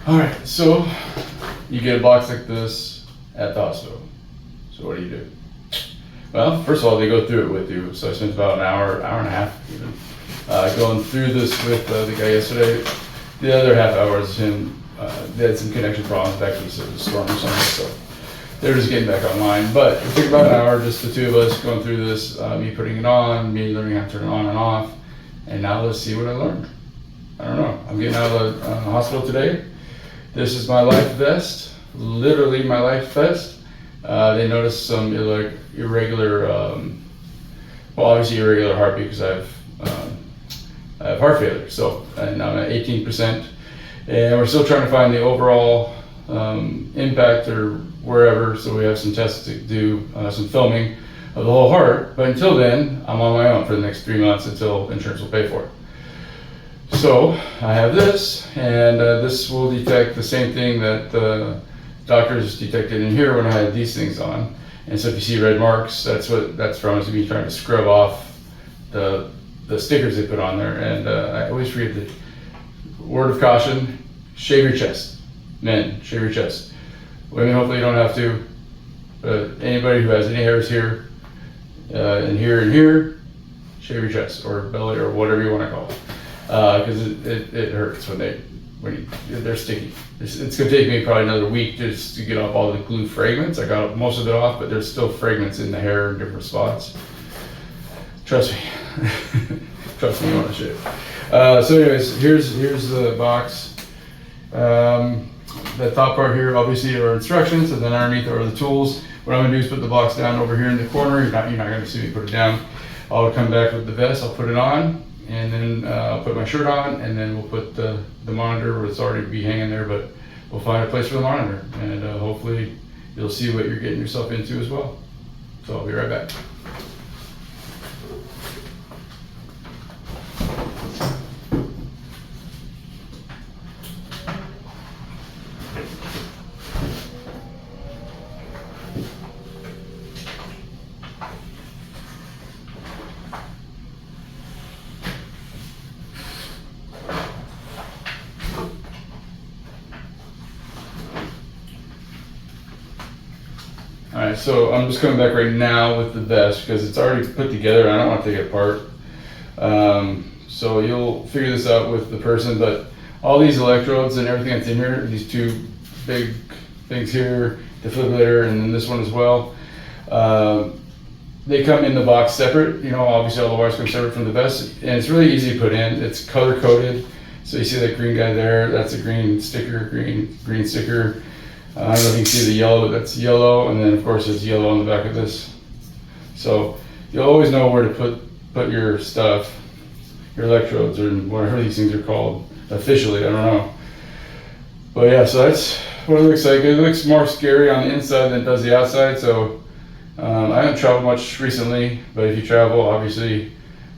All right, so you get a box like this at the hospital. So what do? Well, first of all, they go through it with you. So I spent about an hour and a half even, going through this with the guy yesterday. The other half hour is him. They had some connection problems back to the storm or something, so they're just getting back online. But it took about an hour, just the two of us going through this, me putting it on, me learning how to turn it on and off. And now let's see what I learned. I don't know. I'm getting out of the hospital today. This is my LifeVest, literally my LifeVest. They noticed some irregular, well, obviously irregular heartbeat because I have heart failure. So, and I'm at 18%, and we're still trying to find the overall impact or wherever. So we have some tests to do, some filming of the whole heart. But until then, I'm on my own for the next 3 months until insurance will pay for it. So I have this, and this will detect the same thing that the doctors detected in here when I had these things on. And so if you see red marks, that's what that's from, is me trying to scrub off the stickers they put on there. And I always read the word of caution: shave your chest. Men, shave your chest. Women, hopefully you don't have to. But anybody who has any hairs here, and here, shave your chest or belly or whatever you want to call it. Because it hurts when they're sticky. It's gonna take me probably another week just to get off all the glue fragments. I got most of it off, but there's still fragments in the hair in different spots. Trust me. Trust me, you want to shave. So anyways, here's the box. The top part here obviously are instructions, and then underneath are the tools. What I'm gonna do is put the box down over here in the corner. You're not gonna see me put it down. I'll come back with the vest, I'll put it on, and then I'll put my shirt on, and then we'll put the monitor where it's already be hanging there, but we'll find a place for the monitor, and hopefully you'll see what you're getting yourself into as well. So I'll be right back. All right, so I'm just coming back right now with the vest because it's already put together and I don't want to take it apart. So you'll figure this out with the person, but all these electrodes and everything that's in here, these two big things here, defibrillator, and then this one as well, they come in the box separate. You know, obviously all the wires come separate from the vest, and it's really easy to put in. It's color coded. So you see that green guy there, that's a green sticker, green sticker. I don't know if you can see the yellow, that's yellow, and then of course there's yellow on the back of this. So you'll always know where to put your stuff, your electrodes, or whatever these things are called officially, I don't know. But yeah, so that's what it looks like. It looks more scary on the inside than it does the outside, so I haven't traveled much recently, but if you travel, obviously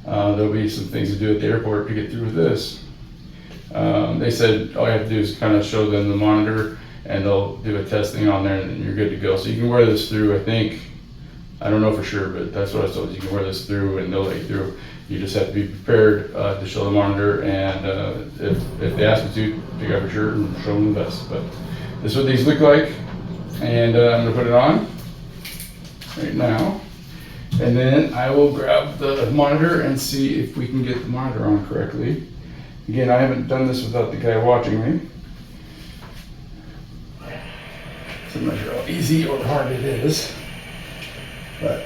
there'll be some things to do at the airport to get through with this. They said all you have to do is kind of show them the monitor, and they'll do a testing on there, and then you're good to go. So you can wear this through, I think, I don't know for sure, but that's what I was told. You can wear this through and they'll let you through. You just have to be prepared to show the monitor, and if they ask you to, take off your shirt and show them the vest. But this is what these look like, and I'm gonna put it on right now. And then I will grab the monitor and see if we can get the monitor on correctly. Again, I haven't done this without the guy watching me. So I'm not sure how easy or hard it is, but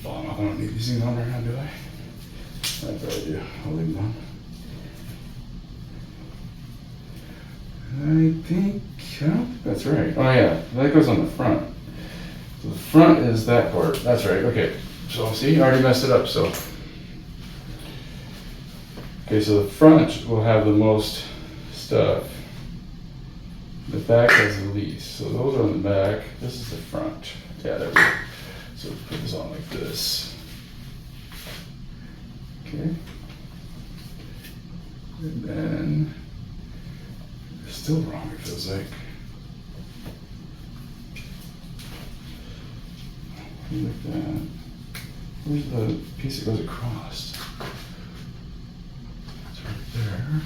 I don't need these things on right now, do I? I probably do. I'll leave them on. I think that's right. Oh yeah, that goes on the front. So the front is that part. That's right. Okay. So see, I already messed it up. So okay, so the front will have the most stuff. The back has the least. So those are on the back. This is the front. Yeah, there we go. So put this on like this. Okay. And then it's still wrong, it feels like. Like that. Where's the piece that goes across? It's right there.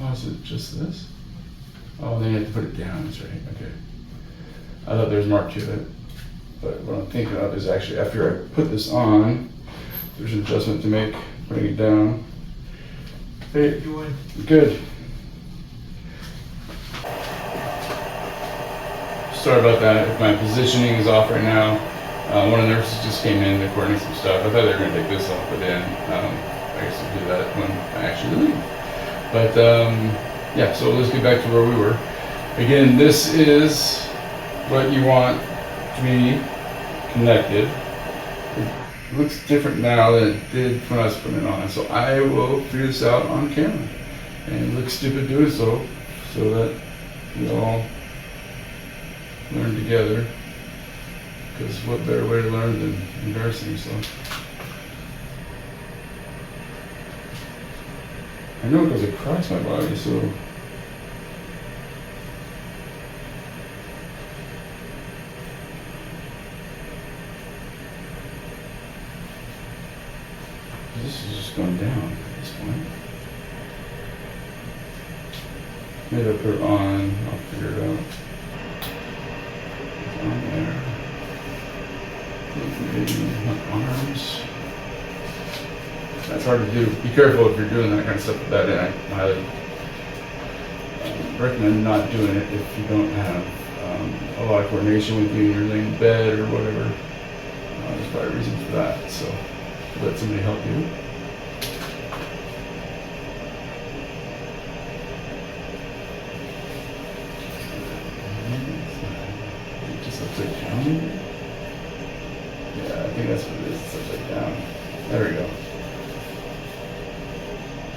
Oh, is it just this? Oh, then you have to put it down, that's right, okay. I thought there was more to it. But what I'm thinking of is actually after I put this on, there's an adjustment to make, putting it down. Hey, good. Sorry about that, if my positioning is off right now. One of the nurses just came in recording some stuff. I thought they were going to take this off, but then I guess I'll do that when I actually leave. But yeah, so let's get back to where we were. Again, this is what you want to be connected. It looks different now than it did when I was putting it on. So I will figure this out on camera. And it looks stupid doing so that we all learn together. Because what better way to learn than embarrassing yourself? I know it goes across my body, so this is just going down at this point. Maybe I'll put it on, I'll figure it out. It's on there. Maybe my arms. That's hard to do. Be careful if you're doing that kind of stuff with that in. I highly recommend not doing it if you don't have a lot of coordination with you and you're laying in bed or whatever. There's probably a reason for that. So let somebody help you. Just upside down. Yeah, I think that's what it is. It's upside down. There we go.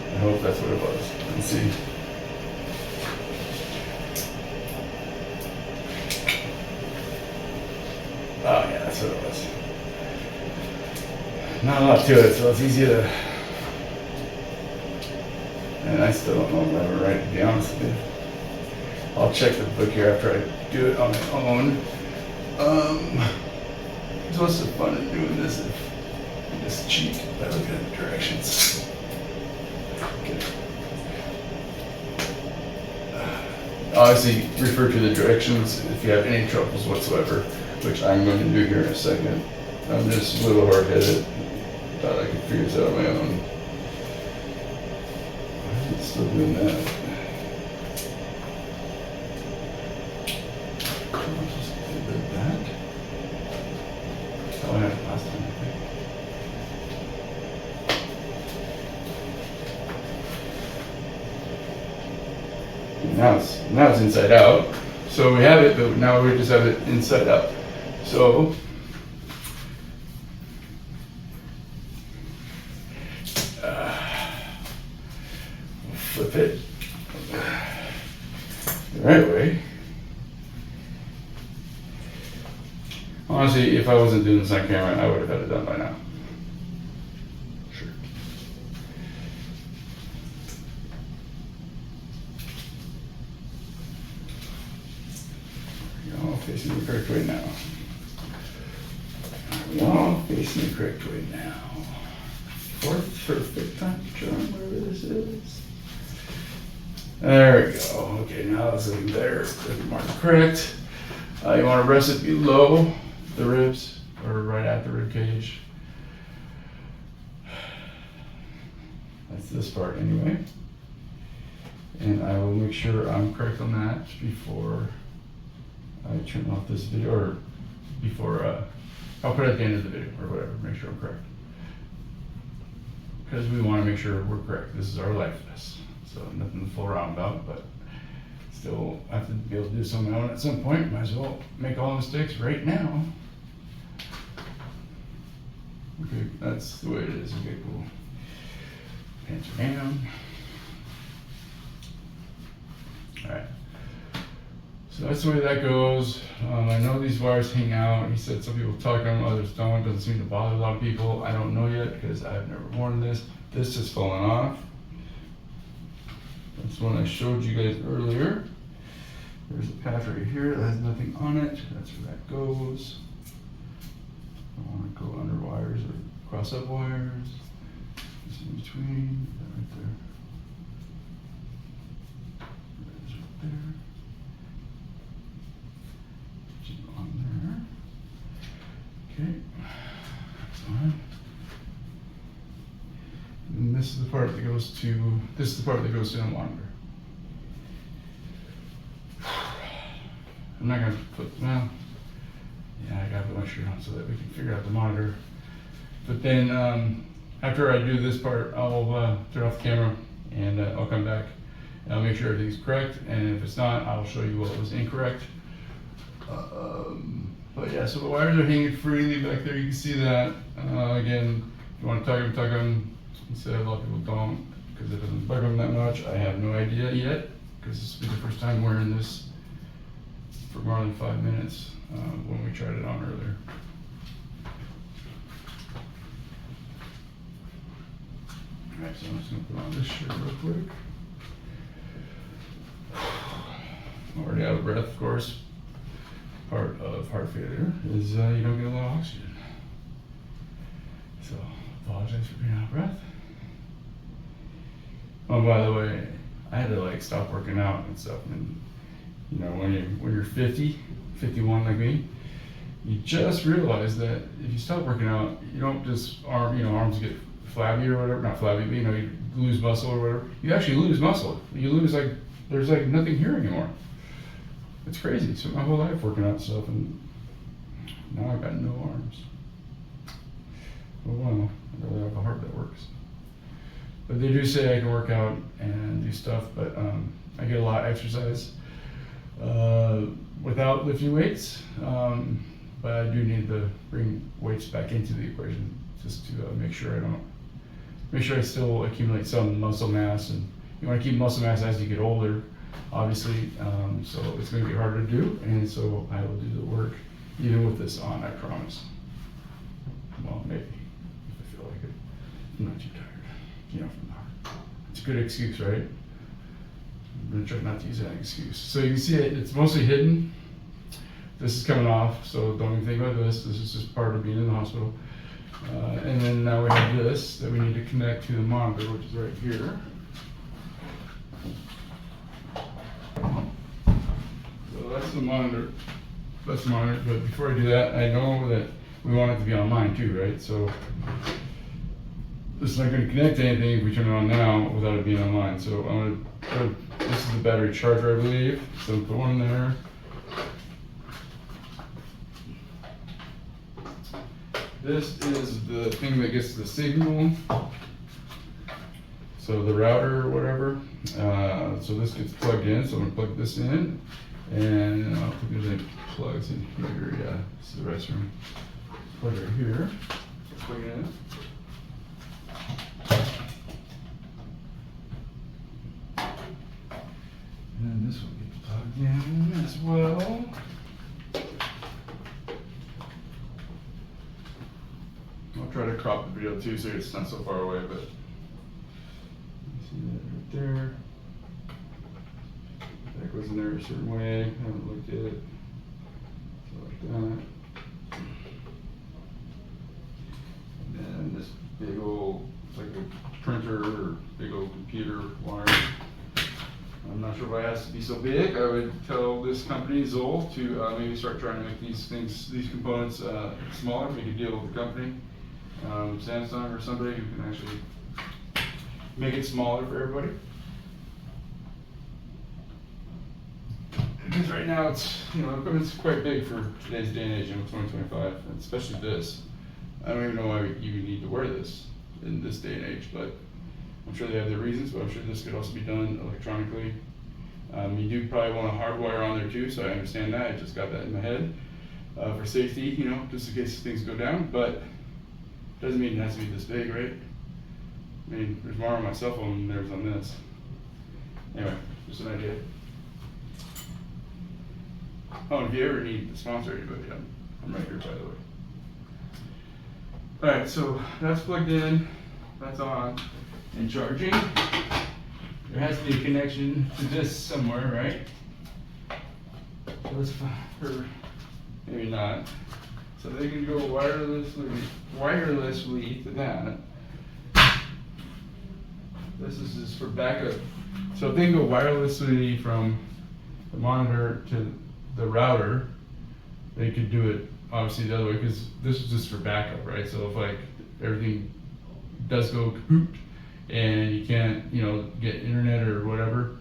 I hope that's what it was. Let's see. Oh yeah, that's what it was. Not a lot to it, so it's easy to... And I still don't know if I have it right, to be honest with you. I'll check the book here after I do it on my own. So what's the fun in doing this if you just cheat by looking at the directions? Okay. Obviously, refer to the directions if you have any troubles whatsoever, which I'm going to do here in a second. I'm just a little hard-headed. Thought I could figure this out on my own. Why is it still doing that? Oh, I had it last time, I think. Now it's inside out. So we have it, but now we just have it inside out. So flip it the right way. Honestly, if I wasn't doing this on camera, I would have had it done by now. Sure. We're all facing the correct way now. We're all facing the correct way now. Fourth or fifth time, John, whatever this is. There we go. Okay, now it's looking better. Looking more correct. You want to rest it below the ribs or right at the rib cage. That's this part anyway. And I will make sure I'm correct on that before I turn off this video, or before I'll put it at the end of the video or whatever, make sure I'm correct. Because we want to make sure we're correct. This is our LifeVest. So nothing to fool around about, but still I have to be able to do something on it at some point. Might as well make all the mistakes right now. Okay, that's the way it is. Okay, cool. Pants are down. Alright. So that's the way that goes. I know these wires hang out. He said some people talk on them, others don't. Doesn't seem to bother a lot of people. I don't know yet because I've never worn this. This has fallen off. That's one I showed you guys earlier. There's a patch right here that has nothing on it. That's where that goes. I don't want to go under wires or cross up wires. Just in between, right there. On there. Okay, that's on. And this is the part that goes to the monitor. I'm not gonna put, well, yeah, I gotta put my shirt on so that we can figure out the monitor. But then after I do this part, I'll turn off the camera and I'll come back and I'll make sure everything's correct. And if it's not, I'll show you what was incorrect. But yeah, so the wires are hanging freely back there. You can see that. Again, if you want to tug them. Instead, a lot of people don't because it doesn't bug them that much. I have no idea yet because this will be the first time wearing this for more than 5 minutes when we tried it on earlier. Alright, so I'm just going to put on this shirt real quick. Already out of breath, of course. Part of heart failure is you don't get a lot of oxygen. So, apologize for being out of breath. Oh, by the way, I had to like stop working out and stuff. And you know, when you're 50, 51 like me, you just realize that if you stop working out, you don't just arms get flabby or whatever, not flabby, but you lose muscle or whatever. You actually lose muscle. You lose there's nothing here anymore. It's crazy. So my whole life working out stuff, and now I've got no arms. Oh well, I really have a heart that works. But they do say I can work out and do stuff, but I get a lot of exercise without lifting weights. But I do need to bring weights back into the equation just to make sure I still accumulate some muscle mass. And you want to keep muscle mass as you get older, obviously. So it's going to be harder to do, and so I will do the work even with this on, I promise. Well, maybe if I feel like it. I'm not too tired. From the heart. It's a good excuse, right? I'm going to try not to use that excuse. So you can see it's mostly hidden. This is coming off, so don't even think about this. This is just part of being in the hospital. And then now we have this that we need to connect to the monitor, which is right here. So that's the monitor. But before I do that, I know that we want it to be online too, right? So this is not going to connect to anything if we turn it on now without it being online. So I'm going to this is the battery charger, I believe. So put one there. This is the thing that gets the signal. So the router or whatever. So this gets plugged in. So I'm going to plug this in. And I don't think there's any plugs in here. Yeah, this is the restroom. Plug right here. Plug it in. And then this will get plugged in as well. I'll try to crop the video too so it's not so far away, but you see that right there. That goes in there a certain way. I haven't looked at it. So like that. And then this big old, it's like a printer or big old computer wire. I'm not sure why it has to be so big. I would tell this company, ZOLL, to maybe start trying to make these components smaller, make a deal with the company. Samsung or somebody who can actually make it smaller for everybody. Because right now it's quite big for today's day and age, 2025, and especially this. I don't even know why you need to wear this in this day and age, but I'm sure they have their reasons, but I'm sure this could also be done electronically. You do probably want a hardwire on there too, so I understand that. I just got that in my head for safety, just in case things go down, but doesn't mean it has to be this big, right? I mean, there's more on my cell phone than there's on this. Anyway, just an idea. Oh, and if you ever need to sponsor anybody, I'm right here, by the way. All right, so that's plugged in, that's on and charging. There has to be a connection to this somewhere, right? So let's find, or maybe not. So they can go wirelessly to that. This is just for backup. So if they can go wirelessly from the monitor to the router, they could do it obviously the other way, because this is just for backup, right? So if like everything does go kaput and you can't, you know, get internet or whatever,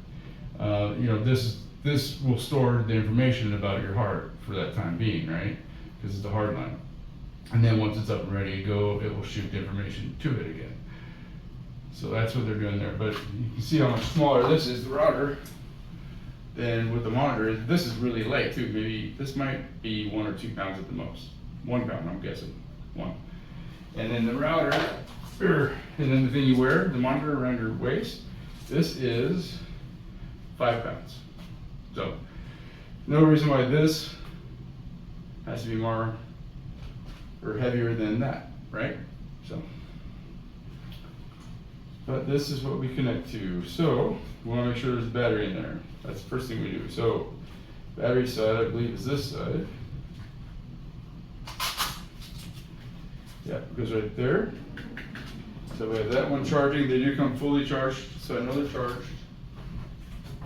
you know, this will store the information about your heart for that time being, right? Because it's the hard line. And then once it's up and ready to go, it will shoot the information to it again. So that's what they're doing there. But you can see how much smaller this is, the router, than with the monitor. This is really light too. Maybe this might be 1 or 2 pounds at the most. 1 pound, I'm guessing. 1. And then the router, and then the thing you wear, the monitor around your waist, this is 5 pounds. So no reason why this has to be more or heavier than that, right? So, but this is what we connect to. So we want to make sure there's a battery in there. That's the first thing we do. So battery side, I believe, is this side. Yeah, it goes right there. So we have that one charging. They do come fully charged, so I know they're charged.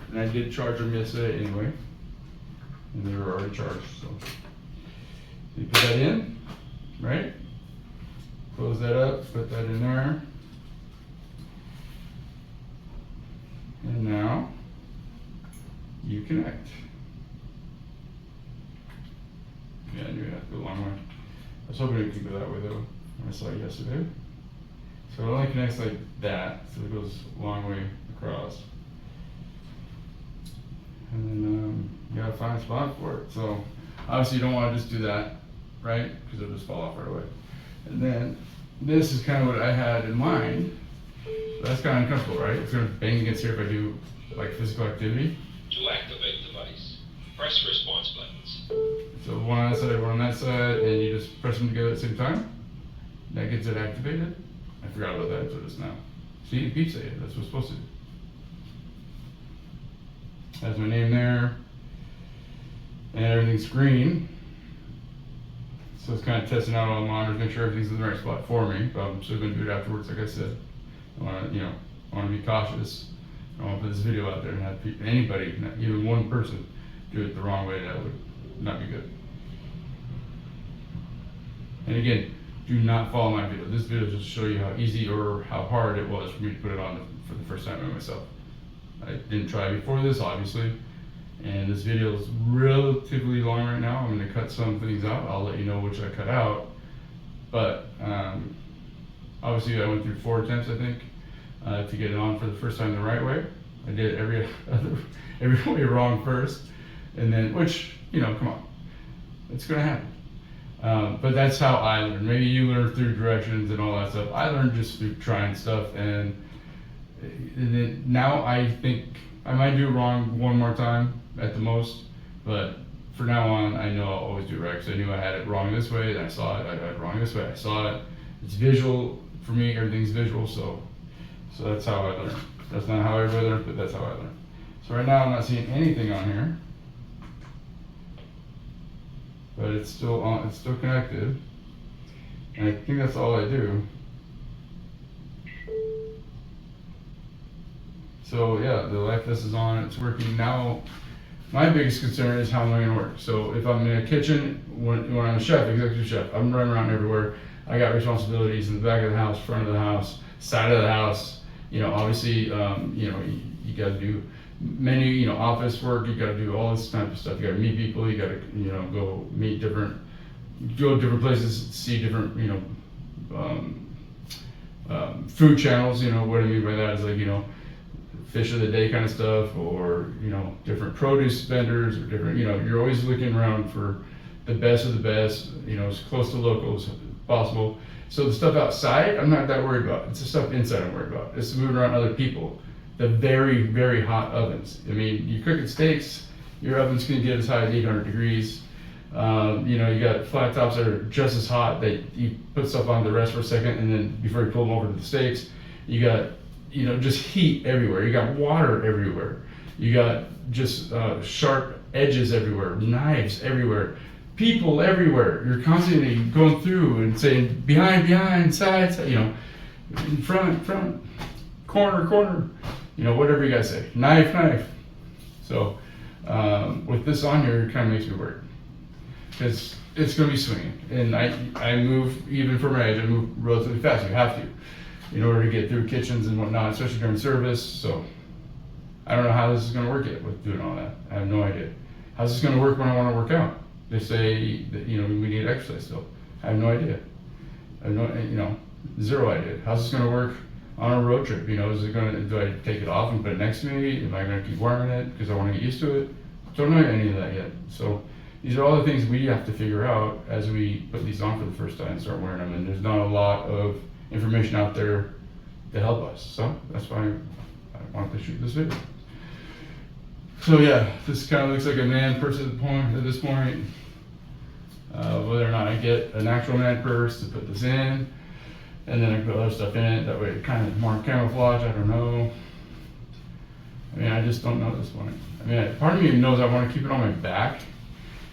And I did charge them yesterday anyway. And they were already charged, so. You put that in, right? Close that up, put that in there. And now you connect. Yeah, I knew it had to go a long way. I was hoping it could go that way though, when I saw it yesterday. So it only connects like that, so it goes a long way across. And then you gotta find a spot for it. So obviously you don't want to just do that, right? Because it'll just fall off right away. And then this is kind of what I had in mind. So that's kind of uncomfortable, right? It's gonna bang against here if I do like physical activity. To activate device, press response buttons. So one on that side, one on that side, and you just press them together at the same time. That gets it activated. I forgot about that until just now. See, it beeps at you. That's what it's supposed to do. Has my name there, and everything's green. So it's kind of testing out all the monitors, make sure everything's in the right spot for me. But I'm still going to do it afterwards, like I said. I want to, you know, I want to be cautious. I want to put this video out there and have anybody, not even one person, do it the wrong way. That would not be good. And again, do not follow my video. This video is just to show you how easy or how hard it was for me to put it on for the first time by myself. I didn't try before this, obviously, and this video is relatively long right now. I'm going to cut some things out. I'll let you know which I cut out. But obviously, I went through 4 attempts, I think, to get it on for the first time the right way. I did every way wrong first, and then, which, you know, come on, it's going to happen. But that's how I learned. Maybe you learn through directions and all that stuff. I learned just through trying stuff, and then now I think I might do it wrong one more time at the most, but for now on, I know I'll always do it right, because I knew I had it wrong this way, and I saw it. I had it wrong this way, I saw it. It's visual for me. Everything's visual, so that's how I learned. That's not how everybody learns, but that's how I learned. So right now, I'm not seeing anything on here, but it's still on. It's still connected, and I think that's all I do. So yeah, the LifeVest is on, it's working. Now, my biggest concern is how am I gonna work? So if I'm in a kitchen, when I'm a chef, executive chef, I'm running around everywhere. I got responsibilities in the back of the house, front of the house, side of the house. You know, obviously, you know, you gotta do many, you know, office work, you gotta do all this type of stuff. You gotta meet people, you gotta, you know, go different places, see different, you know, food channels. You know, what I mean by that is like, you know, fish of the day kind of stuff, or, you know, different produce vendors, or different, you know, you're always looking around for the best of the best, you know, as close to local as possible. So the stuff outside, I'm not that worried about. It's the stuff inside I'm worried about. It's moving around other people. The very, very hot ovens. I mean, you cook at steaks, your oven's gonna get as high as 800 degrees. You know, you got flat tops that are just as hot, that you put stuff on the rest for a second, and then before you pull them over to the steaks, you got, you know, just heat everywhere. You got water everywhere. You got just sharp edges everywhere, knives everywhere, people everywhere. You're constantly going through and saying behind, side, you know, in front, corner, you know, whatever you guys say, knife. So With this on here, it kind of makes me worried. Because it's going to be swinging. And I move, even for my age, I move relatively fast. You have to, in order to get through kitchens and whatnot, especially during service. So I don't know how this is going to work yet with doing all that. I have no idea. How's this going to work when I want to work out? They say that, we need exercise still. I have no idea. I have no, zero idea. How's this going to work on a road trip? Is it going to, do I take it off and put it next to me? Am I going to keep wearing it because I want to get used to it? Don't know any of that yet. So these are all the things we have to figure out as we put these on for the first time and start wearing them. And there's not a lot of information out there to help us. So that's why I wanted to shoot this video. So yeah, this kind of looks like a man purse at this point. Whether or not I get an actual man purse to put this in, and then I put other stuff in it, that way it kind of more camouflage, I don't know. I just don't know at this point. Part of me knows I want to keep it on my back,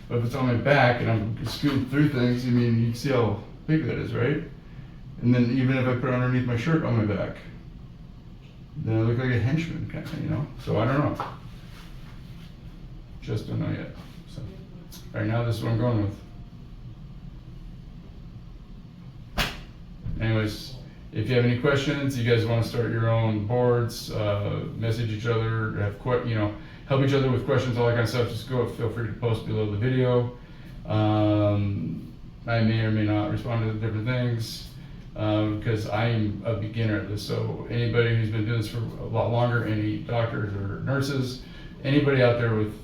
but if it's on my back and I'm scooting through things, you can see how big that is, right? And then even if I put it underneath my shirt on my back, then I look like a henchman kind of, So I don't know. Just don't know yet. So right now, this is what I'm going with. Anyways, if you have any questions, you guys want to start your own boards, message each other, help each other with questions, all that kind of stuff, just feel free to post below the video. I may or may not respond to different things because I'm a beginner at this. So anybody who's been doing this for a lot longer, any doctors or nurses, anybody out there with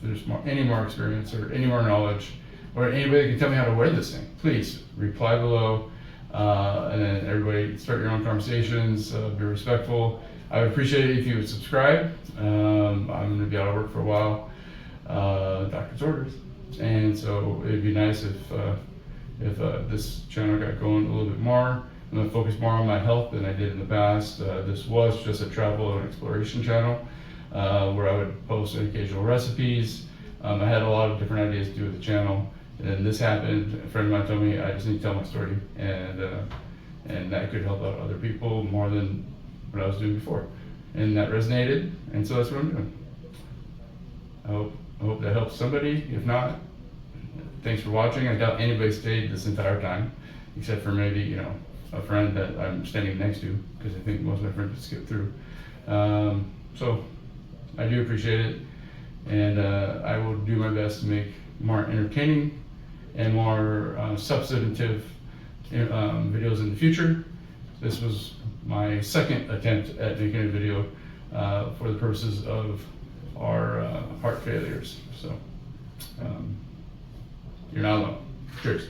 any more experience or any more knowledge, or anybody that can tell me how to wear this thing, please reply below. And then everybody start your own conversations, be respectful. I would appreciate it if you would subscribe. I'm going to be out of work for a while, doctor's orders. And so it'd be nice if this channel got going a little bit more. I'm going to focus more on my health than I did in the past. This was just a travel and exploration channel where I would post occasional recipes. I had a lot of different ideas to do with the channel. And then this happened. A friend of mine told me I just need to tell my story, and that could help out other people more than what I was doing before, and that resonated. And so that's what I'm doing. I hope that helps somebody. If not, thanks for watching. I doubt anybody stayed this entire time, except for maybe a friend that I'm standing next to, because I think most of my friends would skip through. So I do appreciate it, and I will do my best to make more entertaining and more substantive videos in the future. This was my second attempt at making a video for the purposes of our heart failures. So you're not alone. Cheers.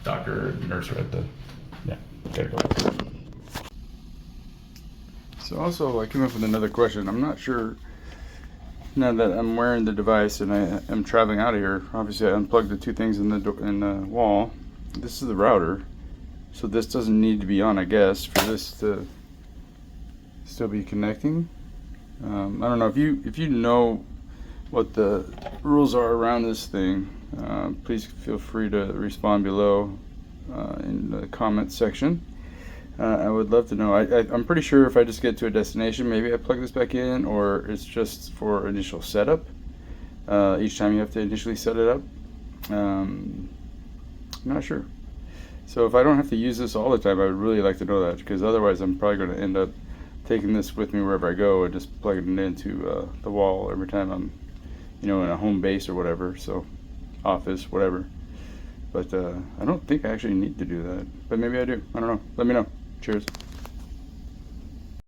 Doctor, nurse, right there. Yeah, there you go. So also I came up with another question. I'm not sure. Now that I'm wearing the device and I am traveling out of here, obviously I unplugged the two things in the wall. This is the router, so this doesn't need to be on, I guess, for this to still be connecting. I don't know if you know what the rules are around this thing. Please feel free to respond below in the comment section. I would love to know. I'm pretty sure if I just get to a destination, maybe I plug this back in, or it's just for initial setup. Each time you have to initially set it up. I'm not sure. So if I don't have to use this all the time, I would really like to know that, because otherwise I'm probably going to end up taking this with me wherever I go and just plugging it into the wall every time I'm, in a home base or whatever. So office, whatever. But I don't think I actually need to do that. But maybe I do. I don't know. Let me know. Cheers.